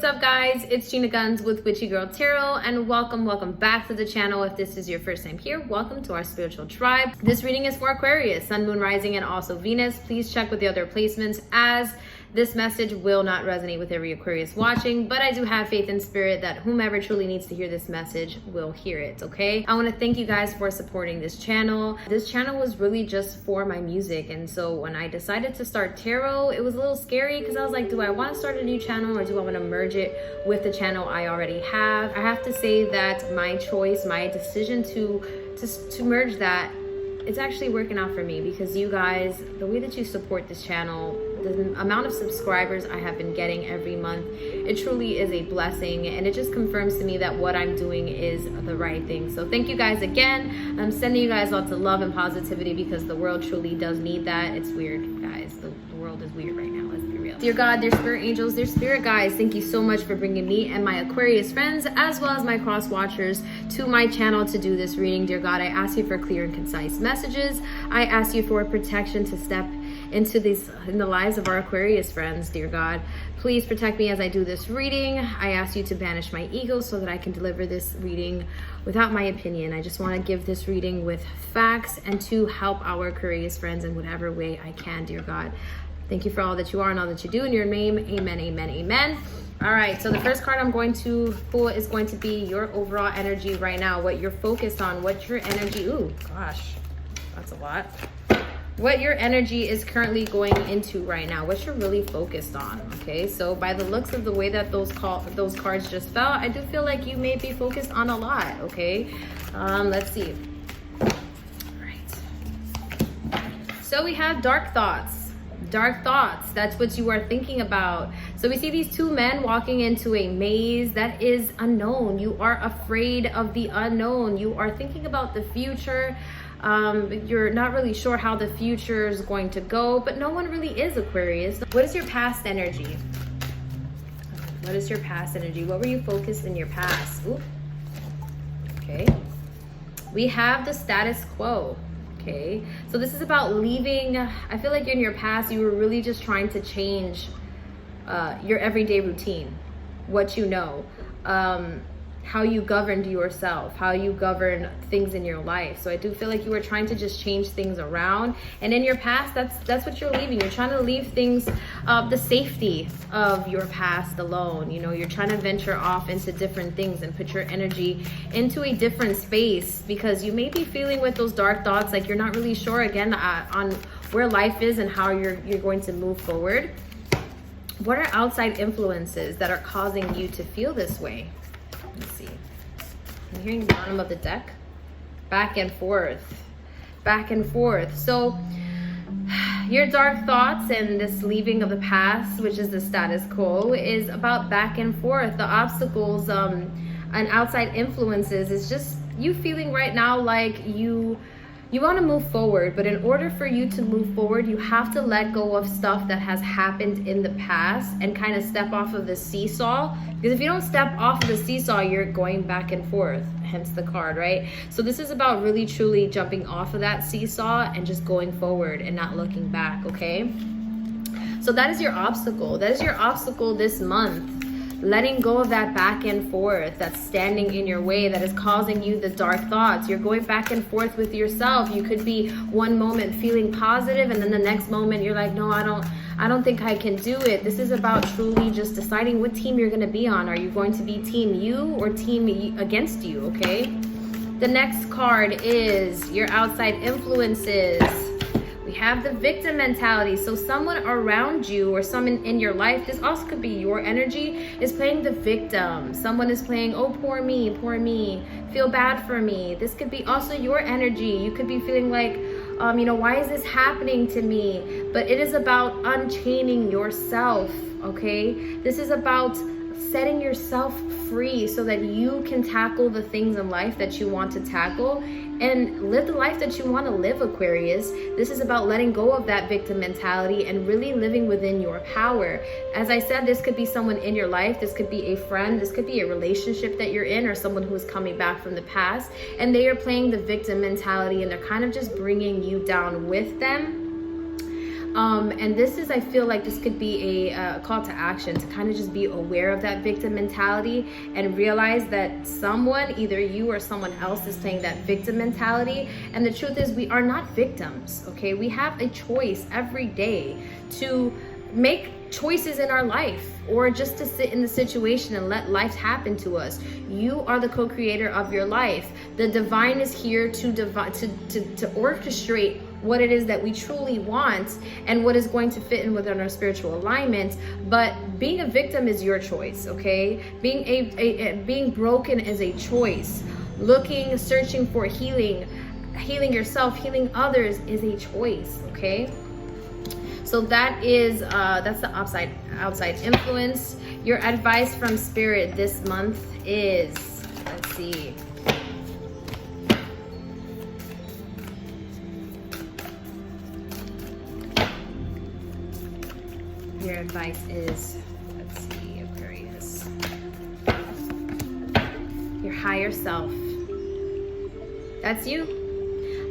up, guys? It's Gina Guns with Witchy Girl Tarot, and welcome back to the channel. If this is your first time here, welcome to our spiritual tribe. This reading is for Aquarius, Sun, Moon, Rising, and also Venus. Please check with the other placements, as this message will not resonate with every Aquarius watching, but I do have faith in spirit that whomever truly needs to hear this message will hear it, okay? I want to thank you guys for supporting this channel. This channel was really just for my music, and so when I decided to start tarot, it was a little scary because I was like, do I want to start a new channel or do I want to merge it with the channel I already have? I have to say that my choice, my decision to merge that, it's actually working out for me, because you guys, the way that you support this channel, the amount of subscribers I have been getting every month, it truly is a blessing, and it just confirms to me that what I'm doing is the right thing. So thank you guys again. I'm sending you guys lots of love and positivity, because the world truly does need that. It's weird, guys. The world is weird right now. Let's be real. Dear God, dear spirit angels, dear spirit guides, thank you so much for bringing me and my Aquarius friends, as well as my cross watchers, to my channel to do this reading. Dear God, I ask you for clear and concise messages. I ask you for protection to step into in the lives of our Aquarius friends. Dear God, please protect me as I do this reading. I ask you to banish my ego so that I can deliver this reading without my opinion. I just want to give this reading with facts and to help our Aquarius friends in whatever way I can. Dear God, thank you for all that you are and all that you do. In your name, amen, amen, amen. All right, so the first card I'm going to pull is going to be your overall energy right now, what you're focused on, what your energy, ooh, gosh, that's a lot. What your energy is currently going into right now, what you're really focused on, okay? So by the looks of the way that those cards just fell, I do feel like you may be focused on a lot, okay? Let's see. All right. So we have dark thoughts. Dark thoughts, that's what you are thinking about. So we see these two men walking into a maze that is unknown. You are afraid of the unknown. You are thinking about the future. You're not really sure how the future is going to go, but no one really is, Aquarius. What is your past energy? What is your past energy? What were you focused in your past? Ooh. Okay. We have the status quo. Okay, so this is about leaving. I feel like in your past, you were really just trying to change your everyday routine, what you know, how you governed yourself, how you govern things in your life. So I do feel like you were trying to just change things around. And in your past, that's what you're leaving. You're trying to leave things, the safety of your past alone. You know, you're trying to venture off into different things and put your energy into a different space, because you may be feeling with those dark thoughts like you're not really sure again on where life is and how you're going to move forward. What are outside influences that are causing you to feel this way? Let's see. I'm hearing the bottom of the deck. Back and forth. Back and forth. So your dark thoughts and this leaving of the past, which is the status quo, is about back and forth. The obstacles and outside influences is just you feeling right now like you want to move forward, but in order for you to move forward, you have to let go of stuff that has happened in the past and kind of step off of the seesaw. Because if you don't step off of the seesaw, you're going back and forth, hence the card, right? So this is about really truly jumping off of that seesaw and just going forward and not looking back, okay? So that is your obstacle. That is your obstacle this month. Letting go of that back and forth that's standing in your way, that is causing you the dark thoughts. You're going back and forth with yourself. You could be one moment feeling positive, and then the next moment you're like, no, I don't think I can do it. This is about truly just deciding what team you're going to be on. Are you going to be team you or team against you, okay? The next card is your outside influences. We have the victim mentality. So someone around you or someone in your life, this also could be your energy, is playing the victim. Someone is playing, oh, poor me, feel bad for me. This could be also your energy. You could be feeling like, you know, why is this happening to me? But it is about unchaining yourself, okay? This is about setting yourself free so that you can tackle the things in life that you want to tackle and live the life that you want to live, Aquarius. This is about letting go of that victim mentality and really living within your power. As I said, this could be someone in your life. This could be a friend. This could be a relationship that you're in, or someone who is coming back from the past, and they are playing the victim mentality and they're kind of just bringing you down with them. And this is, I feel like this could be a call to action to kind of just be aware of that victim mentality and realize that someone, either you or someone else, is playing that victim mentality. And the truth is, we are not victims, okay? We have a choice every day to make choices in our life, or just to sit in the situation and let life happen to us. You are the co-creator of your life. The divine is here to orchestrate what it is that we truly want and what is going to fit in within our spiritual alignment. But being a victim is your choice, okay? Being broken is a choice. Searching for healing yourself, healing others is a choice, okay? So that is that's the outside influence. Your advice from Spirit this month is, let's see. Your advice is, let's see, Aquarius. Your higher self. That's you.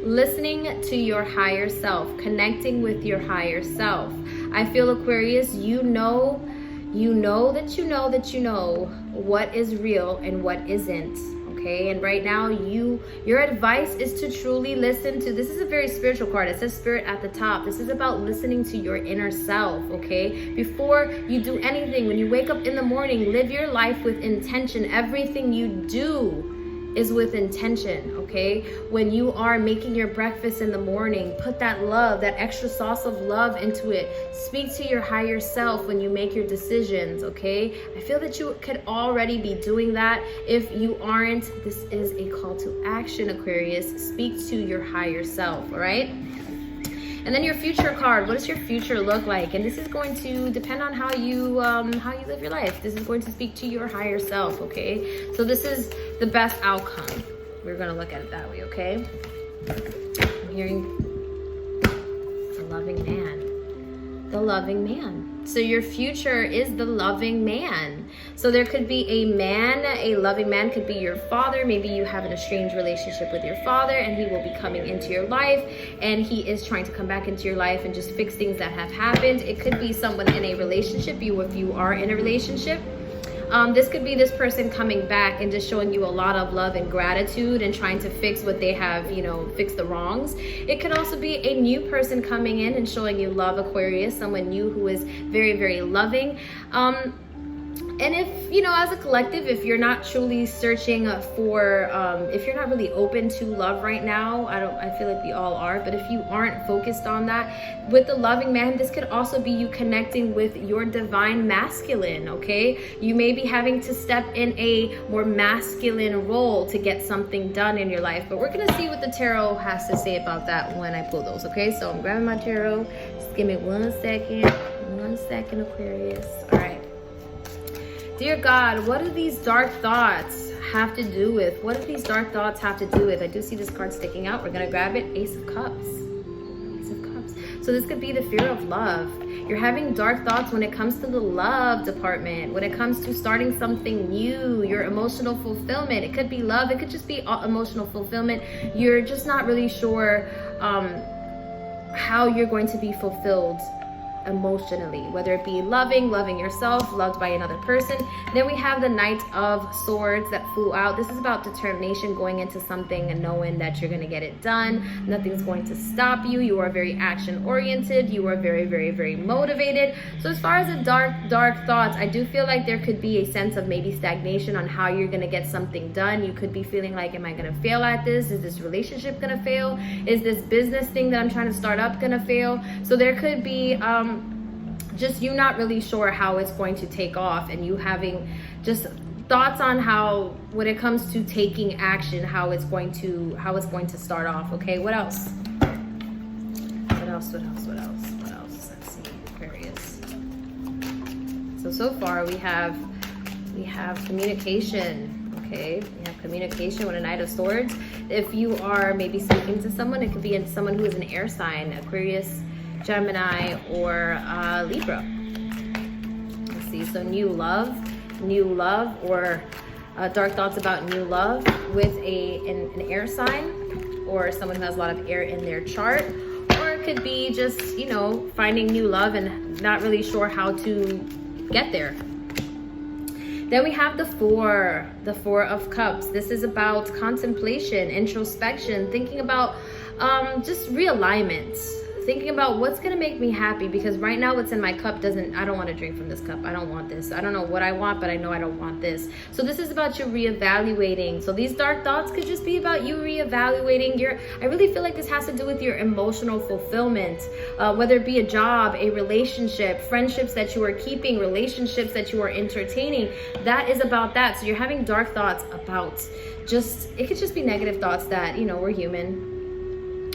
Listening to your higher self, connecting with your higher self. I feel, Aquarius, you know what is real and what isn't, okay? And right now, your advice is to truly listen to, this is a very spiritual card. It says Spirit at the top. This is about listening to your inner self, okay? Before you do anything, when you wake up in the morning, live your life with intention. Everything you do is with intention, okay? When you are making your breakfast in the morning, put that love, that extra sauce of love into it. Speak to your higher self when you make your decisions, okay? I feel that you could already be doing that. If you aren't, this is a call to action, Aquarius. Speak to your higher self, all right? And then your future card, what does your future look like? And this is going to depend on how you live your life. This is going to speak to your higher self, okay? So this is the best outcome. We're gonna look at it that way, okay? I'm hearing the loving man. The loving man. So your future is the loving man. So there could be a man, a loving man could be your father. Maybe you have an estranged relationship with your father and he will be coming into your life and he is trying to come back into your life and just fix things that have happened. It could be someone in a relationship, if you are in a relationship. This could be this person coming back and just showing you a lot of love and gratitude and trying to fix what they have, fix the wrongs. It could also be a new person coming in and showing you love, Aquarius, someone new who is very, very loving. And if, as a collective, if you're not truly searching for, if you're not really open to love right now, I feel like we all are, but if you aren't focused on that, with the loving man, this could also be you connecting with your divine masculine, okay? You may be having to step in a more masculine role to get something done in your life, but we're gonna see what the tarot has to say about that when I pull those, okay? So I'm grabbing my tarot, just give me 1 second, Aquarius, all right. Dear God, what do these dark thoughts have to do with? What do these dark thoughts have to do with? I do see this card sticking out. We're going to grab it. Ace of Cups. Ace of Cups. So this could be the fear of love. You're having dark thoughts when it comes to the love department, when it comes to starting something new, your emotional fulfillment. It could be love. It could just be emotional fulfillment. You're just not really sure how you're going to be fulfilled emotionally, whether it be loving yourself, loved by another person. Then we have the Knight of Swords that flew out. This is about determination, going into something and knowing that you're going to get it done. Nothing's going to stop you. You are very action oriented. You are very, very, very motivated. So as far as the dark thoughts, I do feel like there could be a sense of maybe stagnation on how you're going to get something done. You could be feeling like, am I going to fail at this? Is this relationship going to fail? Is this business thing that I'm trying to start up going to fail? So there could be just you not really sure how it's going to take off, and you having just thoughts on how, when it comes to taking action, how it's going to start off. Okay, what else? What else? Let's see, Aquarius. So far we have communication. Okay, we have communication with a Knight of Swords. If you are maybe speaking to someone, it could be someone who is an air sign, Aquarius, Gemini, or Libra. Let's see, so new love, or dark thoughts about new love with an air sign, or someone who has a lot of air in their chart. Or it could be just, you know, finding new love and not really sure how to get there. Then we have the Four of Cups. This is about contemplation, introspection, thinking about just realignment, thinking about what's gonna make me happy, because right now what's in my cup I don't want to drink from this cup. I don't want this. I don't know what I want, but I know I don't want this. So this is about you reevaluating. So these dark thoughts could just be about you reevaluating I really feel like this has to do with your emotional fulfillment, whether it be a job, a relationship, friendships that you are keeping, relationships that you are entertaining. That is about that. So you're having dark thoughts about it could just be negative thoughts that, you know, we're human.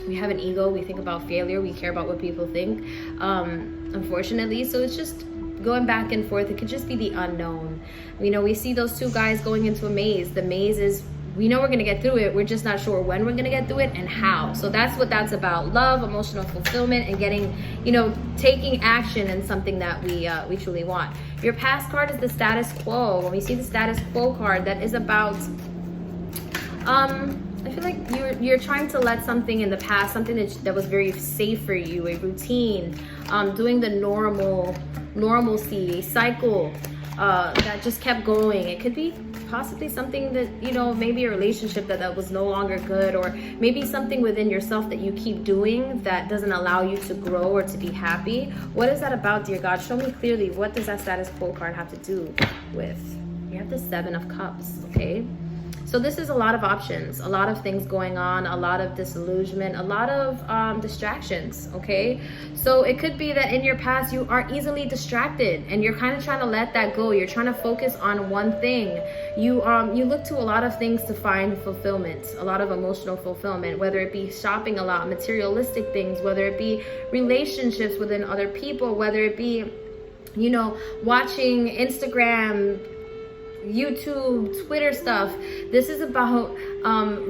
We have an ego, we think about failure, we care about what people think, unfortunately. So it's just going back and forth. It could just be the unknown. You know, we see those two guys going into a maze. The maze is, we know we're going to get through it, we're just not sure when we're going to get through it and how. So that's what that's about: love, emotional fulfillment, and getting, you know, taking action in something that we truly want. Your past card is the status quo. When we see the status quo card, that is about I feel like you're trying to let something in the past, something that was very safe for you, a routine, doing the normalcy, a cycle that just kept going. It could be possibly something that, you know, maybe a relationship that was no longer good, or maybe something within yourself that you keep doing that doesn't allow you to grow or to be happy. What is that about, dear God? Show me clearly. What does that status quo card have to do with? You have the Seven of Cups, okay? So this is a lot of options, a lot of things going on, a lot of disillusionment, a lot of distractions, okay? So it could be that in your past you are easily distracted and you're kind of trying to let that go. You're trying to focus on one thing. You look to a lot of things to find fulfillment, a lot of emotional fulfillment, whether it be shopping a lot, materialistic things, whether it be relationships within other people, whether it be, you know, watching Instagram, YouTube, Twitter stuff. This is about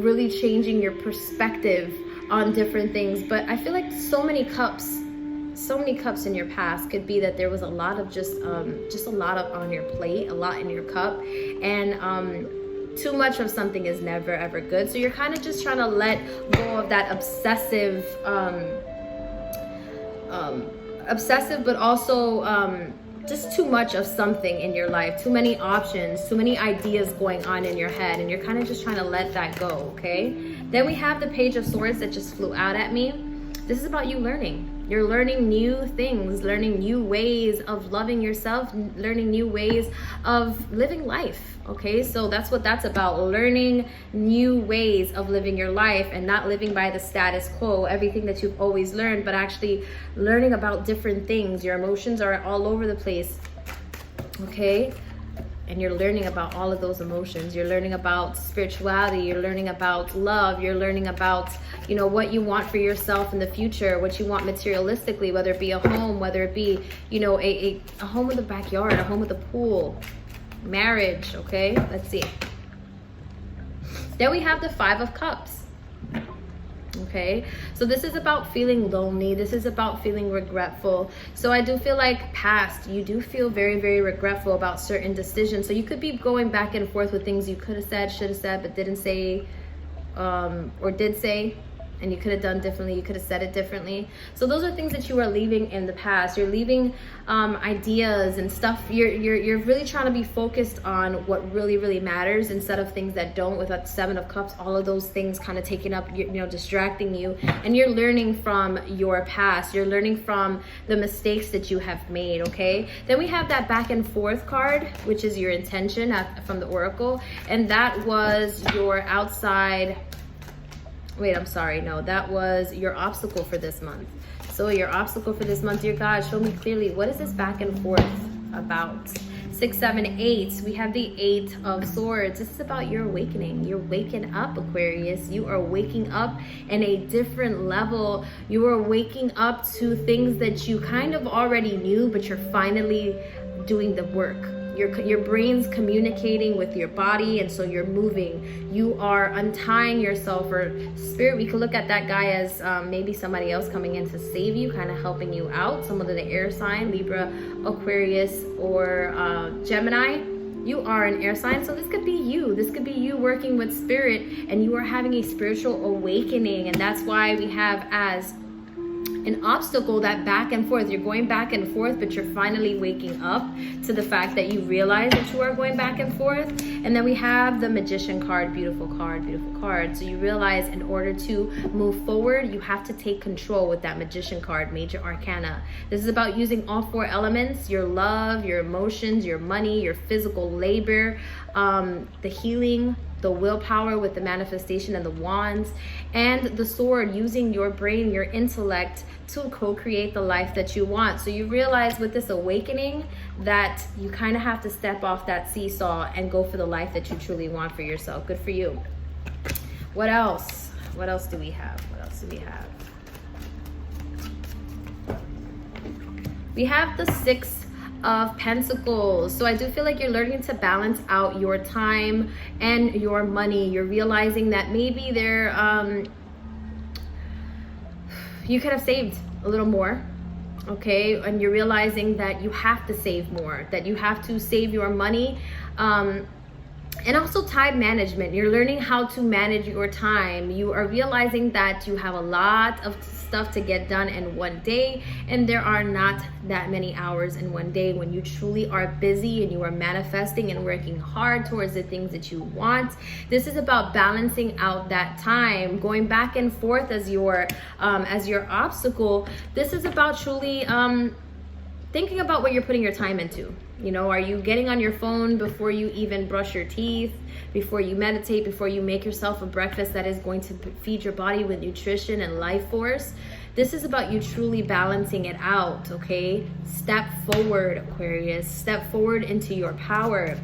really changing your perspective on different things. But I feel like so many cups in your past could be that there was a lot of just a lot of on your plate, a lot in your cup, and too much of something is never ever good. So you're kind of just trying to let go of that obsessive but also just too much of something in your life, too many options, too many ideas going on in your head, and you're kind of just trying to let that go, okay? Then we have the Page of Swords that just flew out at me. This is about you learning. You're learning new things, learning new ways of loving yourself, learning new ways of living life, okay? So that's what that's about, learning new ways of living your life and not living by the status quo, everything that you've always learned, but actually learning about different things. Your emotions are all over the place, okay? And you're learning about all of those emotions. You're learning about spirituality. You're learning about love. You're learning about, you know, what you want for yourself in the future, what you want materialistically, whether it be a home, whether it be, you know, a home with a backyard, a home with a pool, marriage, okay? Let's see. Then we have the Five of Cups. Okay, so this is about feeling lonely. This is about feeling regretful. So I do feel like past, you do feel very, very regretful about certain decisions. So you could be going back and forth with things you could have said, should have said, but didn't say, or did say, and you could have done differently. You could have said it differently. So those are things that you are leaving in the past. You're leaving ideas and stuff. You're really trying to be focused on what really, really matters instead of things that don't. With that Seven of Cups, all of those things kind of taking up, you know, distracting you. And you're learning from your past. You're learning from the mistakes that you have made, okay? Then we have that Back and Forth card, which is your intention from the Oracle. And that was your outside... Wait, I'm sorry. No, that was your obstacle for this month. So your obstacle for this month, dear God, show me clearly. What is this back and forth about? 6, 7, 8. We have the 8 of Swords. This is about your awakening. You're waking up, Aquarius. You are waking up in a different level. You are waking up to things that you kind of already knew, but you're finally doing the work. Your brain's communicating with your body, and so you're moving. You are untying yourself, or spirit, we could look at that guy as maybe somebody else coming in to save you, kind of helping you out. Someone of the air sign, Libra, Aquarius, or Gemini. You are an air sign, so this could be you. This could be you working with spirit, and you are having a spiritual awakening. And that's why we have as an obstacle, that back and forth. You're going back and forth, but you're finally waking up to the fact that you realize that you are going back and forth. And then we have the Magician card. Beautiful card, beautiful card. So you realize in order to move forward, you have to take control with that Magician card, Major Arcana. This is about using all 4 elements: your love, your emotions, your money, your physical labor, the healing, the willpower with the manifestation and the wands, and the sword, using your brain, your intellect to co-create the life that you want. So you realize with this awakening that you kind of have to step off that seesaw and go for the life that you truly want for yourself. Good for you. What else? What else do we have? What else do we have? We have the 6 of Pentacles. So I do feel like you're learning to balance out your time and your money. You're realizing that maybe you could have saved a little more, okay? And you're realizing that you have to save more, that you have to save your money, and also time management. You're learning how to manage your time. You are realizing that you have a lot of stuff to get done in one day, and there are not that many hours in one day when you truly are busy and you are manifesting and working hard towards the things that you want. This is about balancing out that time, going back and forth as your obstacle. This is about truly thinking about what you're putting your time into. You know, are you getting on your phone before you even brush your teeth, before you meditate, before you make yourself a breakfast that is going to feed your body with nutrition and life force? This is about you truly balancing it out, okay? Step forward, Aquarius. Step forward into your power.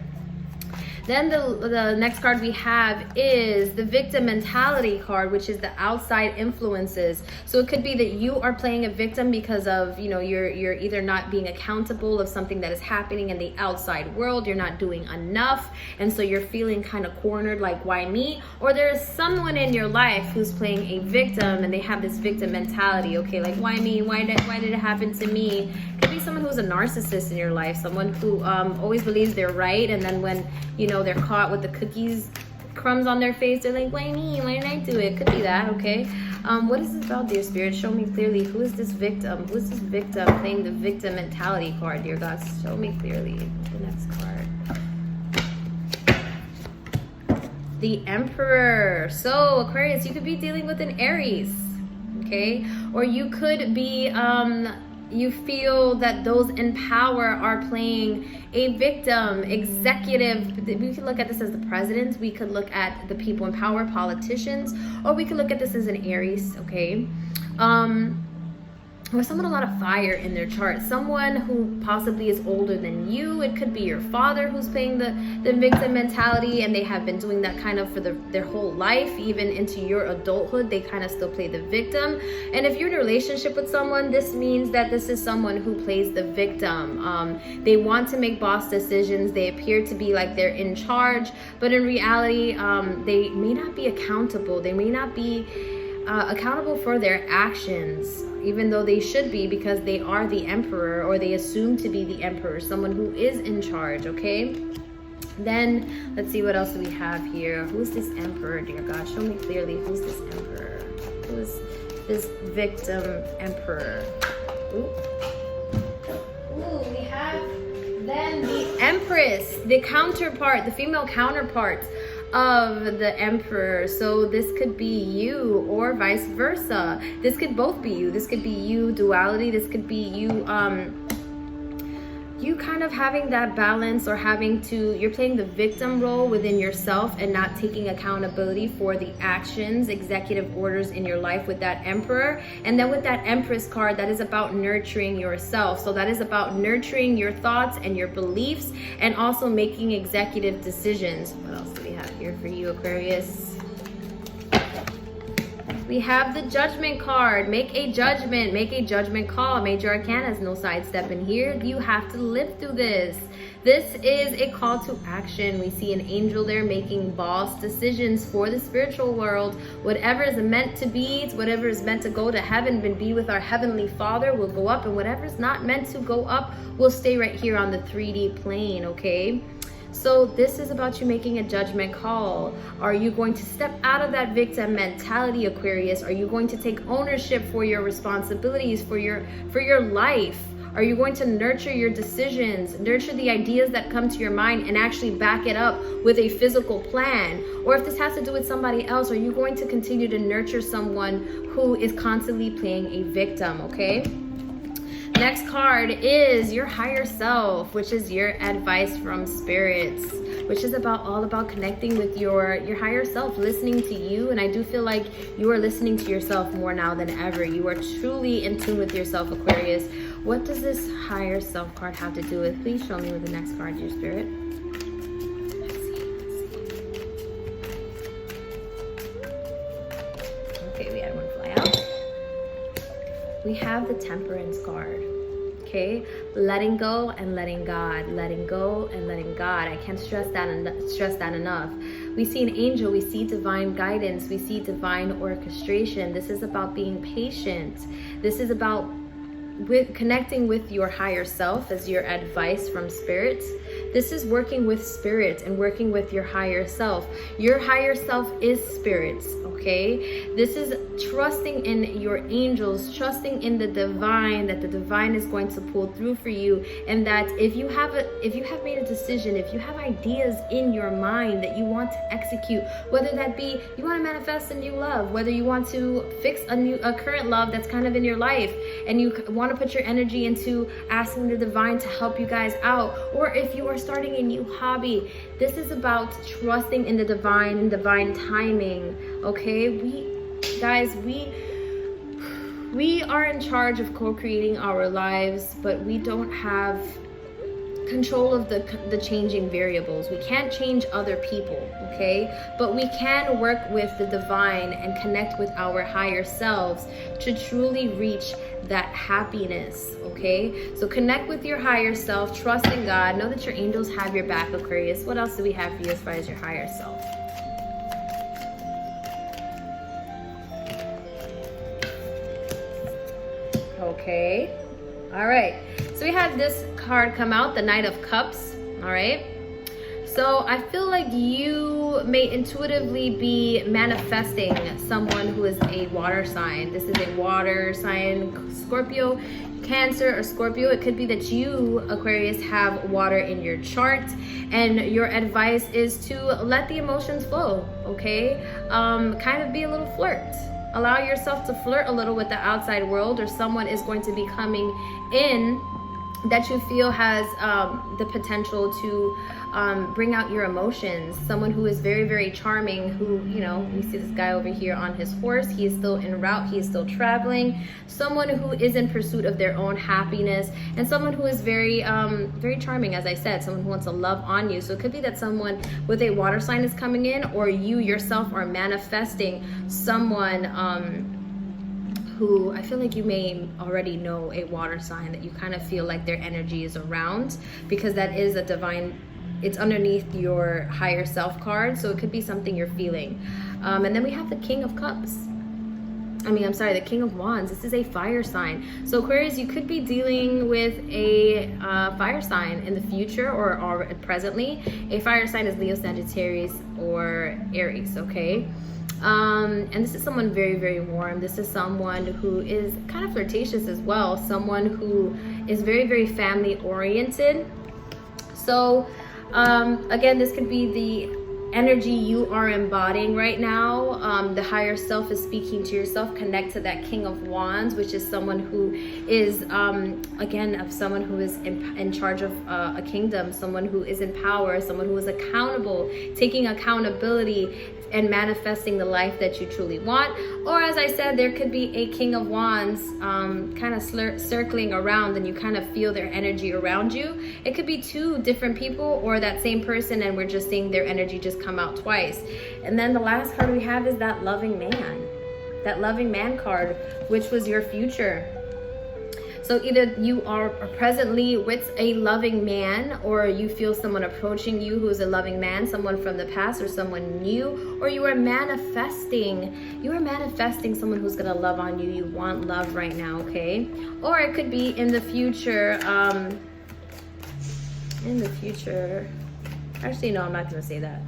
Then the next card we have is the victim mentality card, which is the outside influences. So it could be that you are playing a victim because of, you know, you're either not being accountable of something that is happening in the outside world. You're not doing enough. And so you're feeling kind of cornered, like, why me? Or there's someone in your life who's playing a victim and they have this victim mentality. Okay, like, why me? Why did it happen to me? Could be someone who's a narcissist in your life, someone who always believes they're right, and then when, you know, they're caught with the cookies crumbs on their face, they're like, why me? Why did I do it? Could be that, okay? What is this about, dear Spirit? Show me clearly. Who is this victim? Who is this victim playing the victim mentality card, dear God? Show me clearly. The next card. The Emperor. So, Aquarius, you could be dealing with an Aries, okay? Or you could be you feel that those in power are playing a victim, executive. We could look at this as the president. We could look at the people in power, politicians, or we could look at this as an Aries, okay? Or someone a lot of fire in their chart, someone who possibly is older than you. It could be your father who's playing the victim mentality, and they have been doing that kind of for their whole life, even into your adulthood. They kind of still play the victim. And if you're in a relationship with someone, this means that this is someone who plays the victim. They want to make boss decisions. They appear to be like they're in charge, but in reality, they may not be accountable. They may not be accountable for their actions, even though they should be, because they are the emperor, or they assume to be the emperor, someone who is in charge, okay? Then let's see, what else do we have here? Who's this emperor, dear God? Show me clearly. Who's this emperor? Who is this victim emperor? Ooh, we have then the Empress, the counterpart, the female counterpart of the Emperor. So this could be you, or vice versa. This could both be you. This could be you, duality. This could be you, you kind of having that balance, or you're playing the victim role within yourself and not taking accountability for the actions, executive orders in your life with that Emperor. And then with that Empress card, that is about nurturing yourself. So that is about nurturing your thoughts and your beliefs, and also making executive decisions. What else do we have here for you, Aquarius? We have the Judgment card. Make a judgment call. Major Arcana has no sidestep in here. You have to live through this. This is a call to action. We see an angel there making boss decisions for the spiritual world. Whatever is meant to be, whatever is meant to go to heaven and be with our Heavenly Father will go up, and whatever is not meant to go up will stay right here on the 3D plane, okay? So this is about you making a judgment call. Are you going to step out of that victim mentality, Aquarius? Are you going to take ownership for your responsibilities, for your life? Are you going to nurture your decisions, nurture the ideas that come to your mind, and actually back it up with a physical plan? Or if this has to do with somebody else, are you going to continue to nurture someone who is constantly playing a victim, okay? Next card is your higher self, which is your advice from spirits, which is all about connecting with your higher self, listening to you. And I do feel like you are listening to yourself more now than ever. You are truly in tune with yourself, Aquarius. What does this higher self card have to do with? Please show me with the next card, your spirit. Let's see. Okay, we had one fly out. We have the Temperance card. Okay, letting go and letting God, letting go and letting God. I can't stress that enough. We see an angel, we see divine guidance, we see divine orchestration. This is about being patient. This is about connecting with your higher self as your advice from spirits. This is working with spirits and working with your higher self. Your higher self is spirits, okay? This is trusting in your angels, trusting in the divine, that the divine is going to pull through for you, and that if you have made a decision, if you have ideas in your mind that you want to execute, whether that be you want to manifest a new love, whether you want to fix a current love that's kind of in your life, and you want to put your energy into asking the divine to help you guys out, or if you are starting a new hobby, this is about trusting in the divine and divine timing, okay? We are in charge of co-creating our lives, but we don't have control of the changing variables. We can't change other people, okay? But we can work with the divine and connect with our higher selves to truly reach that happiness, okay? So connect with your higher self, trust in God, know that your angels have your back, Aquarius. What else do we have for you as far as your higher self? Okay, all right, so we had this card come out, the Knight of Cups. All right, so I feel like you may intuitively be manifesting someone who is a water sign. This is a water sign, Scorpio, Cancer, or Scorpio. It could be that you, Aquarius, have water in your chart, and your advice is to let the emotions flow, okay? Kind of be a little flirt. Allow yourself to flirt a little with the outside world, or someone is going to be coming in that you feel has the potential to bring out your emotions. Someone who is very, very charming, who, you know, we see this guy over here on his horse. He is still en route. He is still traveling. Someone who is in pursuit of their own happiness, and someone who is very, very charming, as I said, someone who wants to love on you. So it could be that someone with a water sign is coming in, or you yourself are manifesting someone who I feel like you may already know, a water sign that you kind of feel like their energy is around, because that is a divine, it's underneath your higher self card. So it could be something you're feeling. And then we have the King of Cups. The King of Wands. This is a fire sign. So Aquarius, you could be dealing with a fire sign in the future, or presently. A fire sign is Leo, Sagittarius, or Aries, okay? And this is someone very, very warm. This is someone who is kind of flirtatious as well. Someone who is very, very family oriented. So again, this could be the energy you are embodying right now. The higher self is speaking to yourself. Connect to that King of Wands, which is someone who is again, someone who is in charge of a kingdom, someone who is in power, someone who is accountable, taking accountability and manifesting the life that you truly want. Or as I said, there could be a King of Wands kind of circling around, and you kind of feel their energy around you. It could be two different people, or that same person, and we're just seeing their energy just come out twice. And then the last card we have is that Loving Man. That Loving Man card, which was your future. So either you are presently with a loving man, or you feel someone approaching you who is a loving man, someone from the past or someone new, or you are manifesting someone who's gonna love on you. You want love right now, okay? Or it could be in the future, Actually, no, I'm not going to say that.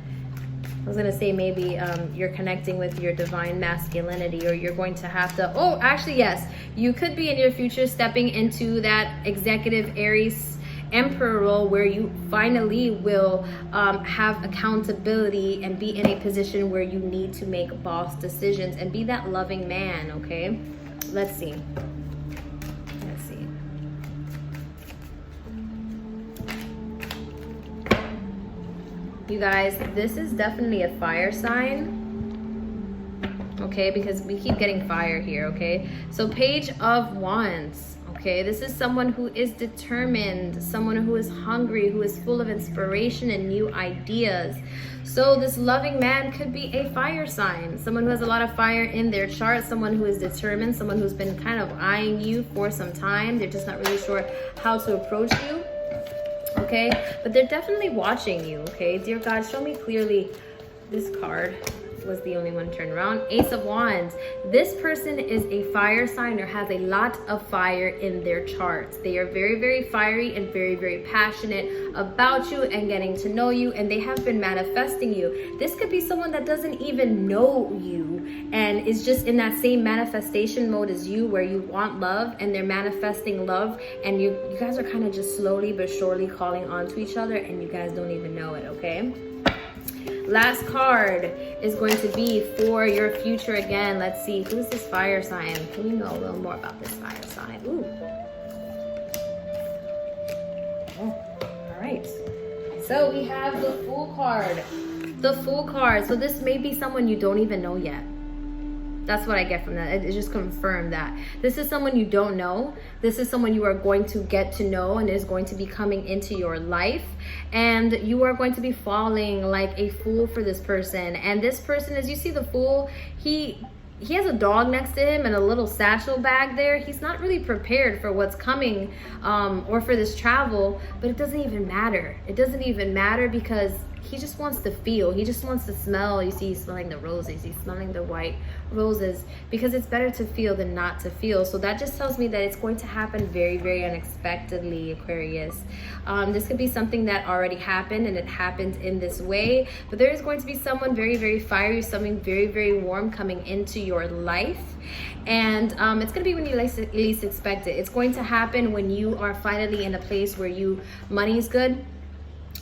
I was going to say maybe you're connecting with your divine masculinity, or you're going to have to, oh, actually, yes, you could be in your future stepping into that executive Aries Emperor role where you finally will have accountability and be in a position where you need to make boss decisions and be that loving man, okay? Let's see. Let's see. You guys, this is definitely a fire sign. Okay, because we keep getting fire here, okay? So Page of Wands, okay? This is someone who is determined, someone who is hungry, who is full of inspiration and new ideas. So this loving man could be a fire sign, someone who has a lot of fire in their chart, someone who is determined, someone who's been kind of eyeing you for some time. They're just not really sure how to approach you, okay? But they're definitely watching you, okay? Dear God, show me clearly. This card was the only one turned around. Ace of Wands. This person is a fire sign or has a lot of fire in their charts. They are very, very fiery and very, very passionate about you and getting to know you, and they have been manifesting you. This could be someone that doesn't even know you and is just in that same manifestation mode as you, where you want love and they're manifesting love, and you guys are kind of just slowly but surely calling on to each other, and you guys don't even know it, okay? Last card is going to be for your future again. Let's see, who's this fire sign? Can you know a little more about this fire sign? Ooh. Oh, all right. So we have the Fool card. The Fool card. So this may be someone you don't even know yet. That's what I get from that. It just confirmed that this is someone you don't know. This is someone you are going to get to know and is going to be coming into your life. And you are going to be falling like a fool for this person. And this person, as you see the Fool, he has a dog next to him and a little satchel bag there. He's not really prepared for what's coming or for this travel, but it doesn't even matter. It doesn't even matter because he just wants to feel. He just wants to smell. You see, he's smelling the roses. He's smelling the white roses because it's better to feel than not to feel. So that just tells me that it's going to happen very, very unexpectedly, Aquarius. This could be something that already happened and it happened in this way, but there is going to be someone very, very fiery, something very, very warm coming into your life. And it's going to be when you least expect it. It's going to happen when you are finally in a place where money's good.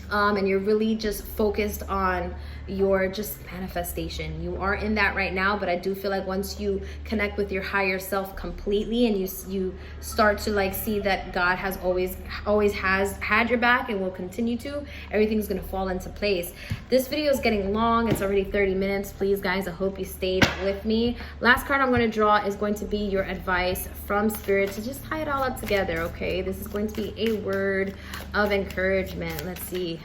And you're really just focused on your just manifestation. You are in that right now, but I do feel like once you connect with your higher self completely and you start to like see that God has always has had your back and will continue to, everything's gonna fall into place. This video is getting long. It's already 30 minutes. Please guys, I hope you stayed with me. Last card I'm going to draw is going to be your advice from Spirit to just tie it all up together, okay? This is going to be a word of encouragement. Let's see.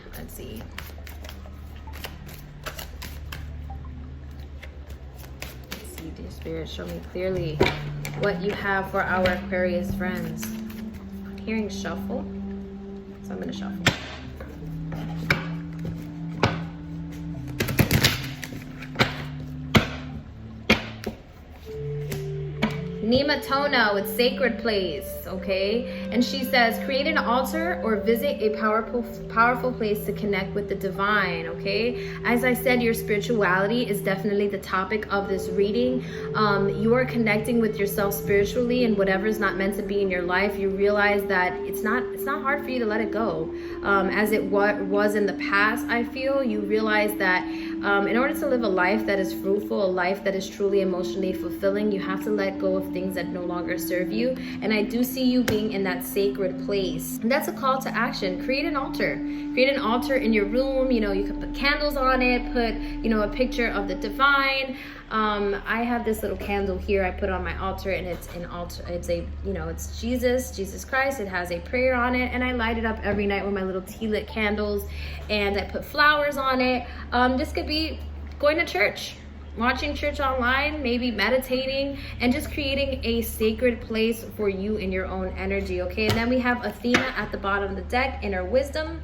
Dear Spirit, show me clearly what you have for our Aquarius friends. I'm hearing shuffle, so I'm going to shuffle. Nematona with sacred place, okay? And she says, create an altar or visit a powerful place to connect with the divine, okay? As I said, your spirituality is definitely the topic of this reading. You are connecting with yourself spiritually, and whatever is not meant to be in your life, you realize that it's not hard for you to let it go. As it was in the past, I feel, you realize that in order to live a life that is fruitful, a life that is truly emotionally fulfilling, you have to let go of things that no longer serve you. And I do see you being in that sacred place. And that's a call to action. Create an altar. Create an altar in your room. You know, you can put candles on it, put, you know, a picture of the divine. I have this little candle here I put on my altar, and it's an altar. It's a, you know, it's Jesus Christ. It has a prayer on it, and I light it up every night with my little tea lit candles, and I put flowers on it. This could be going to church, watching church online, maybe meditating, and just creating a sacred place for you in your own energy, okay? And then we have Athena at the bottom of the deck, inner wisdom.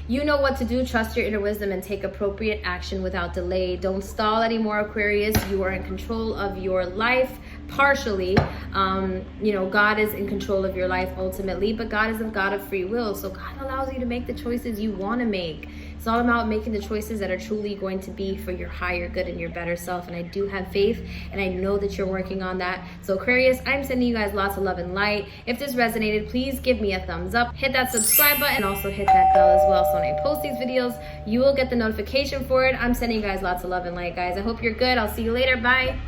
You know what to do. Trust your inner wisdom and take appropriate action without delay. Don't stall anymore, Aquarius. You are in control of your life. partially. You know, God is in control of your life ultimately, but God is a God of free will. So God allows you to make the choices you want to make. It's all about making the choices that are truly going to be for your higher good and your better self. And I do have faith, and I know that you're working on that. So Aquarius, I'm sending you guys lots of love and light. If this resonated, please give me a thumbs up, hit that subscribe button, and also hit that bell as well. So when I post these videos, you will get the notification for it. I'm sending you guys lots of love and light, guys. I hope you're good. I'll see you later. Bye.